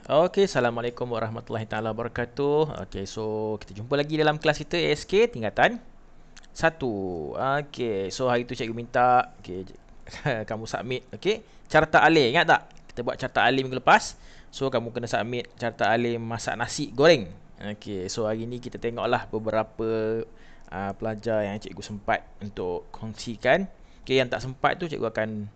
Okey, Assalamualaikum warahmatullahi taala wabarakatuh. Okey, so kita jumpa lagi dalam kelas kita ASK tingkatan 1. Okey, so hari tu cikgu minta kamu submit carta alih. Ingat tak? Kita buat carta alih minggu lepas. So kamu kena submit carta alih masak nasi goreng. Okey, so hari ni kita tengoklah beberapa pelajar yang cikgu sempat untuk kongsikan. Okey, yang tak sempat tu cikgu akan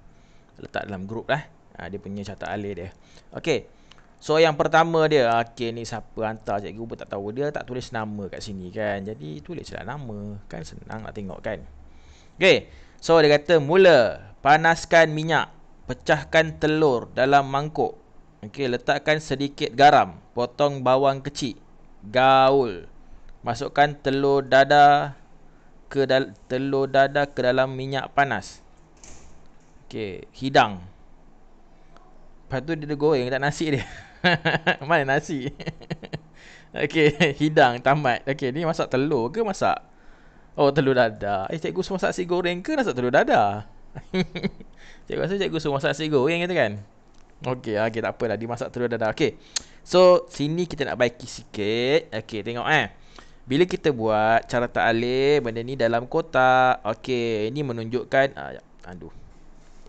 letak dalam grup lah. Dia punya carta alih dia. Okey. So yang pertama dia, okey ni siapa hantar cikgu pun tak tahu. Dia tak tulis nama kat sini kan. Jadi tulislah nama. Kan senang nak tengok kan. Okey. So dia kata mula panaskan minyak, pecahkan telur dalam mangkuk. Okey, letakkan sedikit garam, potong bawang kecil, gaul. Masukkan telur dadar ke dalam minyak panas. Okey, hidang. Lepas tu dia goreng tak nasi dia. Mana nasi? Okey, hidang tamat. Okey, ni masak telur ke masak? Oh, telur dadar. Cikgu suruh masak nasi goreng ke masak telur dadar? Cikgu rasa cikgu suruh masak nasi goreng kata kan? Okey, okey tak apalah dia masak telur dadar. Okey. So, sini kita nak baiki sikit. Okey, tengok bila kita buat carta alih benda ni dalam kotak. Okey, ini menunjukkan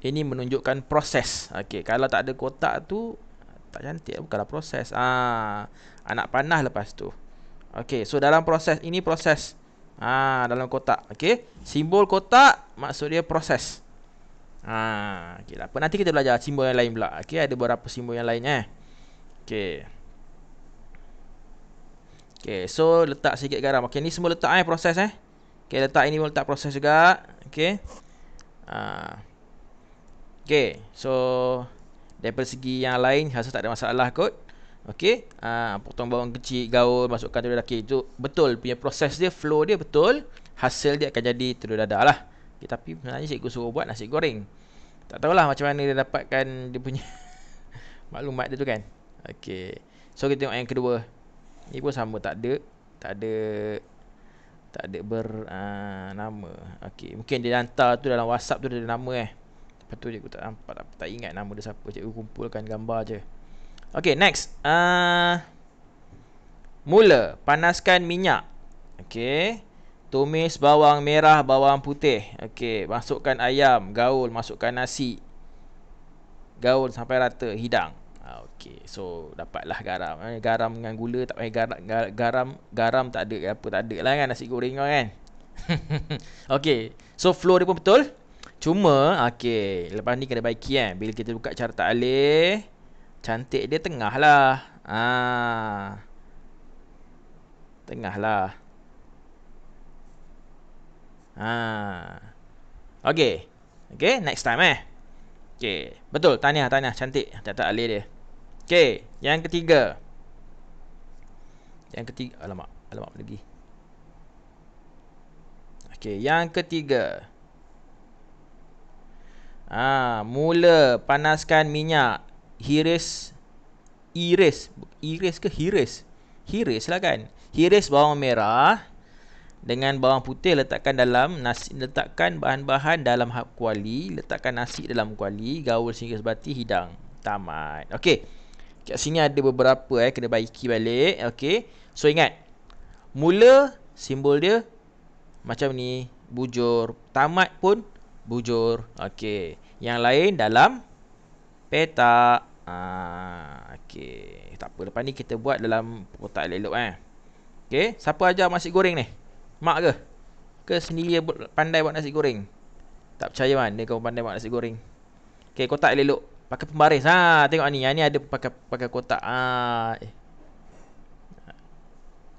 ini menunjukkan proses. Okey, kalau tak ada kotak tu tak cantik, bukanlah proses. Anak panah lepas tu. Okey, so dalam proses ini proses. Dalam kotak. Okey, simbol kotak maksud dia proses. Okey, apa nanti kita belajar simbol yang lain pula. Okey, ada beberapa simbol yang lain Okey. Okey, so letak sikit garam. Okey, ni semua letak proses Okey, letak ini pun letak proses juga. Okey. Okey, so daripada segi yang lain rasa tak ada masalah kot. Okey, potong bawang kecil, gaul, masukkan telur dadar. Itu betul punya proses dia, flow dia betul. Hasil dia akan jadi telur dadar lah. Okay, tapi sebenarnya cikgu suruh buat nasi goreng. Tak tahulah macam mana dia dapatkan dia punya maklumat dia tu kan. Okey. So kita tengok yang kedua. Ni pun sama, tak ada nama. Okey, mungkin dia hantar tu dalam WhatsApp tu dia ada nama Lepas tu cikgu tak nampak, tak ingat nama dia siapa. Cikgu kumpulkan gambar je. Okay, next. Mula panaskan minyak. Okay, tumis bawang merah, bawang putih. Okay, masukkan ayam, gaul, masukkan nasi, gaul sampai rata, hidang. Okay, so dapatlah garam. Garam dengan gula tak payah garam tak ada apa, tak ada lah kan nasi goreng kau kan. Okay, so flow dia pun betul. Cuma okey, lepas ni kena baiki bila kita buka carta alih, cantik dia tengah lah. Tengah lah. Okey. Okey, next time Okey, betul, tahniah cantik carta alih dia. Okey, yang ketiga. Alamak lagi. Okey, yang ketiga. Mula panaskan minyak, iris ke hiris lah kan. Hiris bawang merah dengan bawang putih, letakkan dalam nasi, letakkan bahan-bahan dalam kuali, letakkan nasi dalam kuali, gaul sehingga sebati, hidang. Tamat. Okey. Kat sini ada beberapa kena baiki balik. Okey. So ingat, mula simbol dia macam ni, bujur. Tamat pun bujur. Okey. Yang lain dalam petak. Okey. Tak apa. Lepas ni kita buat dalam kotak elok-elok Okey. Siapa ajar nasi goreng ni? Mak ke? Ke sendiri pandai buat nasi goreng? Tak percaya mana kau pandai buat nasi goreng. Okey, kotak elok-elok. Pakai pembaris. Tengok ni. Yang ni ada pakai kotak.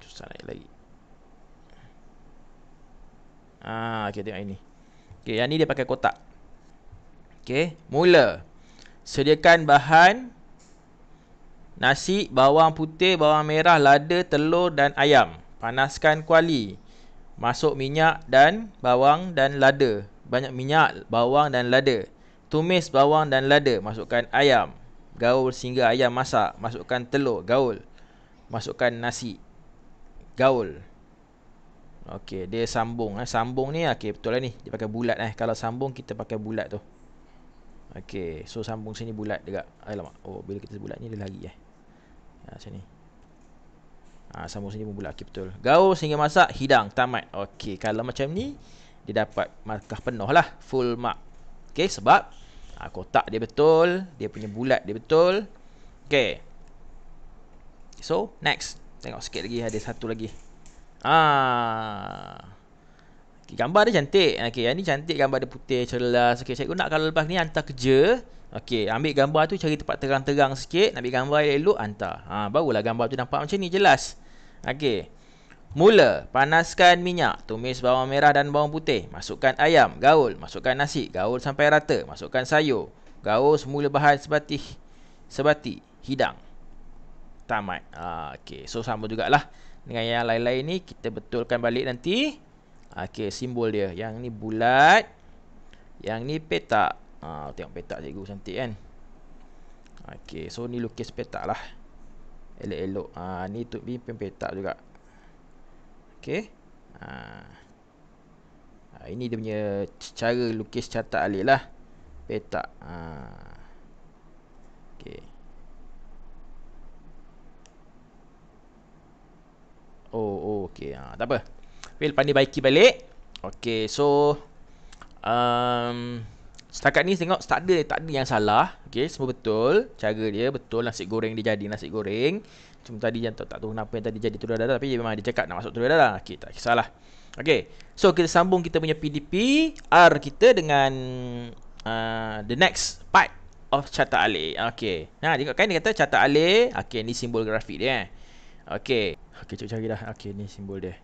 Susah naik lagi. Okey, tengok ini. Okey, yang ni dia pakai kotak. Okey, mula. Sediakan bahan nasi, bawang putih, bawang merah, lada, telur dan ayam. Panaskan kuali. Masuk minyak dan bawang dan lada. Banyak minyak, bawang dan lada. Tumis bawang dan lada. Masukkan ayam. Gaul sehingga ayam masak. Masukkan telur, gaul. Masukkan nasi, gaul. Okey, dia sambung sambung ni okey, betul lah ni. Dia pakai bulat Kalau sambung kita pakai bulat tu. Okey, so sambung sini bulat juga. Alamak. Oh, bila kita bulat ni dia lari Sini. Sambung sini pun bulat. Okey, betul. Gaul sehingga masak, hidang, tamat. Okey, kalau macam ni dia dapat markah penuh lah, full mark. Okey, sebab kotak dia betul, dia punya bulat dia betul. Okey. So, next. Tengok sikit lagi, ada satu lagi. Okay, gambar dia cantik. Okey, yang ni cantik, gambar dia putih, cerdas. Okey, cikgu nak kalau lepas ni hantar kerja, okey, ambil gambar tu cari tempat terang-terang sikit, ambil gambar elok hantar. Barulah gambar tu nampak macam ni, jelas. Okey. Mula, panaskan minyak, tumis bawang merah dan bawang putih, masukkan ayam, gaul, masukkan nasi, gaul sampai rata, masukkan sayur, gaul semula bahan sebati, hidang, tamat. Okey, so sama jugalah dengan yang lain-lain ni, kita betulkan balik nanti. Okey, simbol dia, yang ni bulat, yang ni petak. Tengok petak cikgu cantik kan. Okey, so ni lukis petak lah, elok-elok. Ni tu petak juga. Okey. Ini dia punya cara lukis catat alih lah, petak. Okey. Okey. Tak apa. Lepas ni baiki balik. Okey, so setakat ni tengok tak ada yang salah. Okey, semua betul. Cara dia betul, nasi goreng dia jadi nasi goreng. Cuma tadi yang tak tahu kenapa yang tadi jadi telur dadah, tapi memang dia cakap nak masuk telur dadah. Okey, tak kisahlah. Okey, so kita sambung kita punya PDP R kita dengan the next part of catat alih. Okey, tengok kan dia kata catat alih. Okey, ni simbol grafik dia. Okey, cuba cari dah. Okey, ni simbol dia.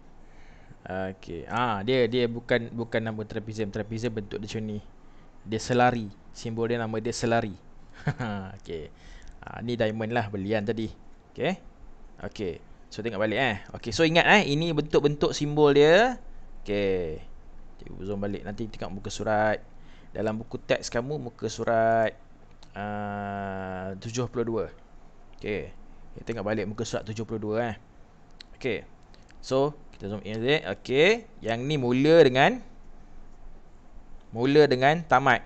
Okey, dia bukan nama trapezium. Trapezium bentuk dia macam ni. Dia selari. Simbol dia, nama dia selari. Okey. Ni diamond lah, belian tadi. Okey. Okey. So tengok balik Okey, so ingat ini bentuk-bentuk simbol dia. Okey. Cikgu zoom balik, nanti tengok muka surat. Dalam buku teks kamu muka surat 72. Okey. Kita tengok balik muka surat 72 Okey. So kita zoom in sikit. Okey, yang ni mula dengan tamat.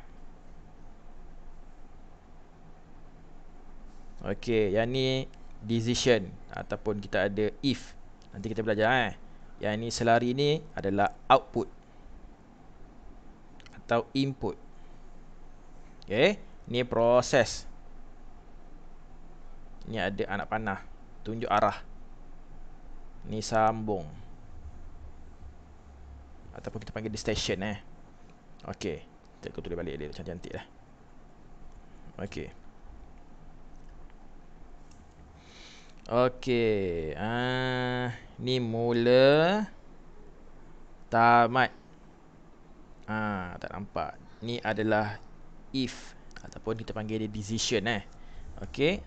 Okey, yang ni decision ataupun kita ada if. Nanti kita belajar Yang ni selari ni adalah output atau input. Okey, ni proses. Ni ada anak panah tunjuk arah. Ni sambung ataupun kita panggil dia station Okey, kita tulis balik dia cantik-cantik dah. Okey. Okey, ni mula, tamat. Tak nampak. Ni adalah if ataupun kita panggil dia decision Okey.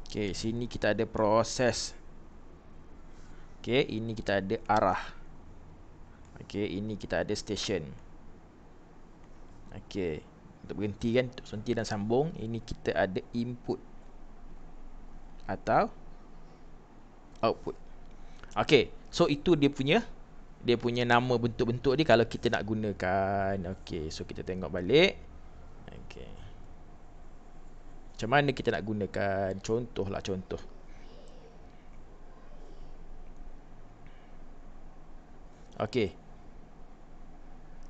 Okey, sini kita ada proses. Okey, ini kita ada arah. Okey, ini kita ada station. Okey, untuk berhenti kan, untuk berhenti dan sambung. Ini kita ada input atau output. Okey, so itu dia punya nama bentuk-bentuk dia kalau kita nak gunakan. Okey, so kita tengok balik. Okey, macam mana kita nak gunakan? Contoh. Okey,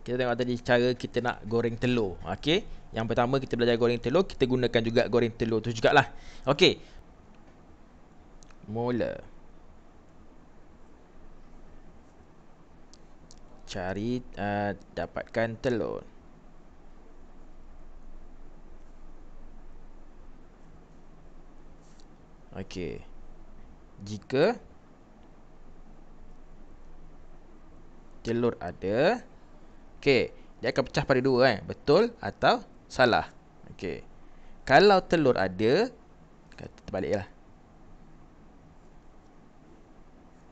kita tengok tadi cara kita nak goreng telur. Okey, yang pertama kita belajar goreng telur, kita gunakan juga goreng telur tu jugalah. Okey, mula, cari dapatkan telur. Okey, jika telur ada, okey, dia akan pecah pada dua betul atau salah. Okey, kalau telur ada, kita terbaliklah.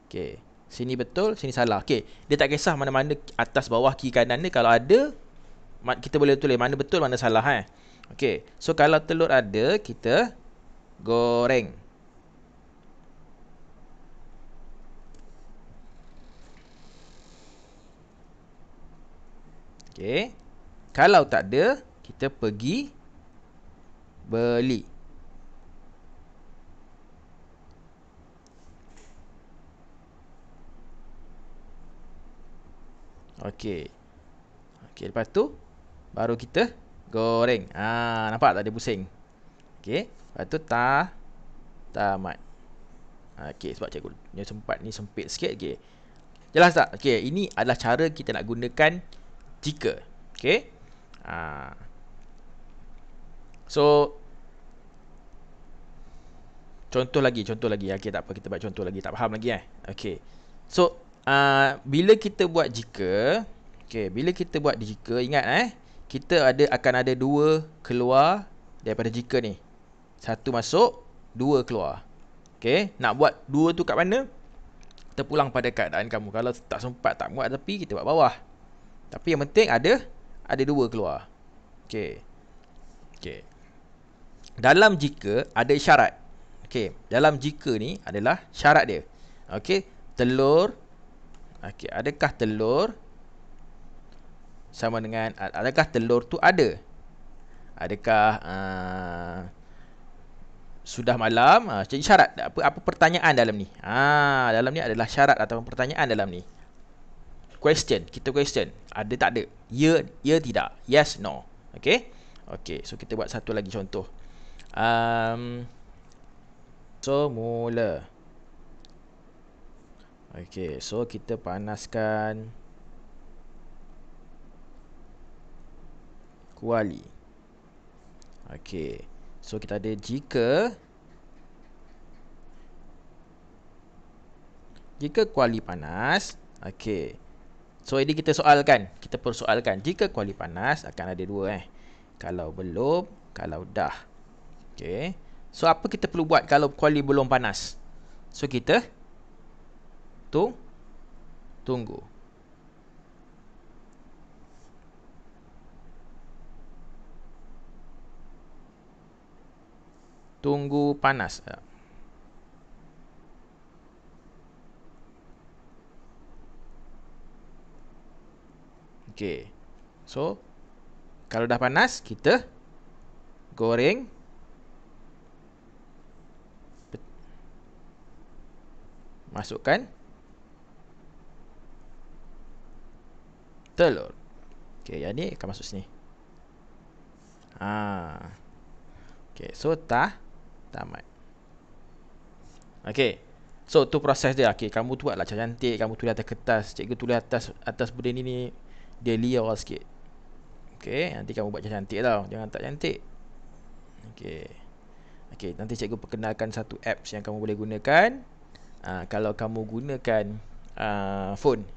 Okey, sini betul, sini salah. Okey, dia tak kisah mana-mana atas, bawah, kiri, kanan ni. Kalau ada, kita boleh tulis mana betul, mana salah Okey, so kalau telur ada, kita goreng. Okey, kalau tak ada, kita pergi beli. Okey. Okey, lepas tu baru kita goreng. Nampak tak dia pusing? Okey. Lepas tu tamat. Okey, sebab cikgu ni sempat ni sempit sikit. Okey. Jelas tak? Okey, ini adalah cara kita nak gunakan jika. Okey. So contoh lagi. Okey, tak apa, kita buat contoh lagi. Tak faham lagi Okey. So bila kita buat jika, okey, bila kita buat jika, ingat kita akan ada dua keluar daripada jika ni. Satu masuk, dua keluar. Okey, nak buat dua tu kat mana? Terpulang pada keadaan kamu. Kalau tak sempat, tak muat tepi, kita buat bawah. Tapi yang penting ada dua keluar. Okey. Okey. Dalam jika ada syarat. Okey, dalam jika ni adalah syarat dia. Okey, telur. Okey, adakah telur sama dengan adakah telur tu ada? Adakah sudah malam? Jadi syarat. Apa pertanyaan dalam ni? Dalam ni adalah syarat atau pertanyaan dalam ni. Question, kita question. Ada tak ada? Ya tidak. Yes no. Okey. Okey, so kita buat satu lagi contoh. Mula. Okey, so kita panaskan kuali. Okey. So kita ada jika kuali panas. Okey. So ini kita soalkan. Kita persoalkan. Jika kuali panas akan ada dua Kalau belum, kalau dah. Okey. So apa kita perlu buat kalau kuali belum panas? So kita tunggu. Tunggu panas. Okey. So kalau dah panas, kita goreng. Masukkan telur. Okey, yang ni akan masuk sini. Okey, so tamat. Okey. So tu proses dia. Okey, kamu tu buatlah cantik, kamu tulis atas kertas. Cikgu tulis atas benda ni dia liar sikit. Okey, nanti kamu buat cantik tau. Jangan tak cantik. Okey. Okey, nanti cikgu perkenalkan satu apps yang kamu boleh gunakan. Kalau kamu gunakan phone.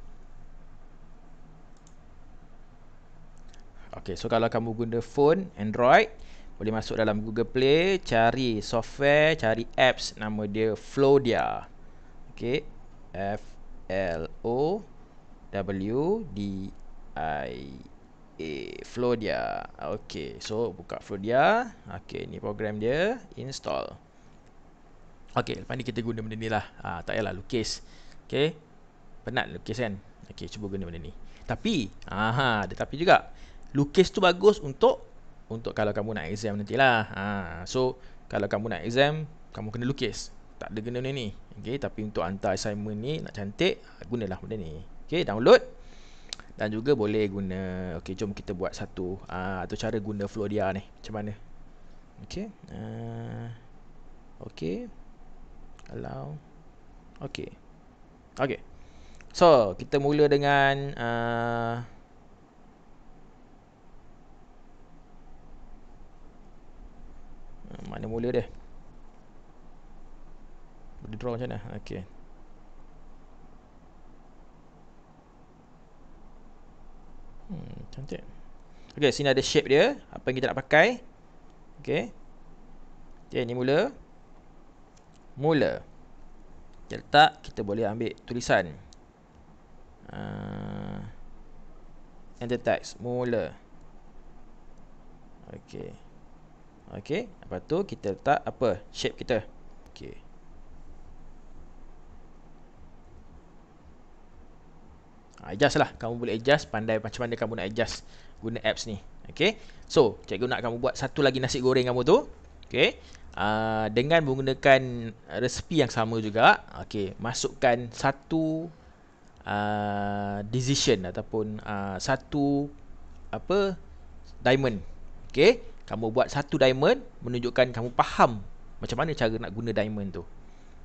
Okey, so kalau kamu guna phone Android, boleh masuk dalam Google Play, cari software, cari apps, nama dia Flodia. Okey, Flowdia, Flodia. Okey, so buka Flodia. Okey, ni program dia, install. Okey, lepas ni kita guna benda ni lah. Tak payahlah lukis. Okey, penat lukis kan. Okey, cuba guna benda ni. Tapi ada tapi juga. Lukis tu bagus untuk kalau kamu nak exam nantilah. So kalau kamu nak exam, kamu kena lukis. Tak ada guna benda ni. Okey, tapi untuk hantar assignment ni nak cantik, gunalah benda ni. Okey, download. Dan juga boleh guna. Okey, jom kita buat satu cara guna Flodia ni. Macam mana? Okey. Okey. Allow. Okey. Okey. So, kita mula dengan mana mula dia? Boleh draw macam mana? Okey. Cantik. Okey, sini ada shape dia. Apa yang kita nak pakai? Okey. Okey, ni mula. Kita letak, kita boleh ambil tulisan. Enter text. Mula. Okey. Okey. Lepas tu kita letak apa? Shape kita. Okey. Adjust lah. Kamu boleh adjust. Pandai macam mana kamu nak adjust guna apps ni. Okey. So, cikgu nak kamu buat satu lagi nasi goreng kamu tu. Okey. Dengan menggunakan resepi yang sama juga. Okey. Masukkan satu decision ataupun satu diamond. Okey, kamu buat satu diamond menunjukkan kamu faham macam mana cara nak guna diamond tu.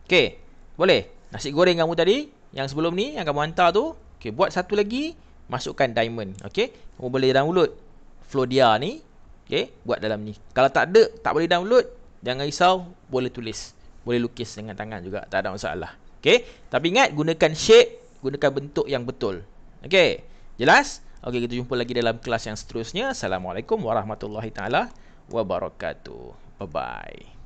Okey, boleh. Nasi goreng kamu tadi yang sebelum ni yang kamu hantar tu, okey, buat satu lagi, masukkan diamond. Okey, kamu boleh download Flodia ni. Okey, buat dalam ni. Kalau tak ada, tak boleh download, jangan risau, boleh tulis, boleh lukis dengan tangan juga, tak ada masalah. Okey, tapi ingat gunakan shape, gunakan bentuk yang betul. Okey, jelas? Okey, kita jumpa lagi dalam kelas yang seterusnya. Assalamualaikum warahmatullahi taala wabarakatuh. Bye bye.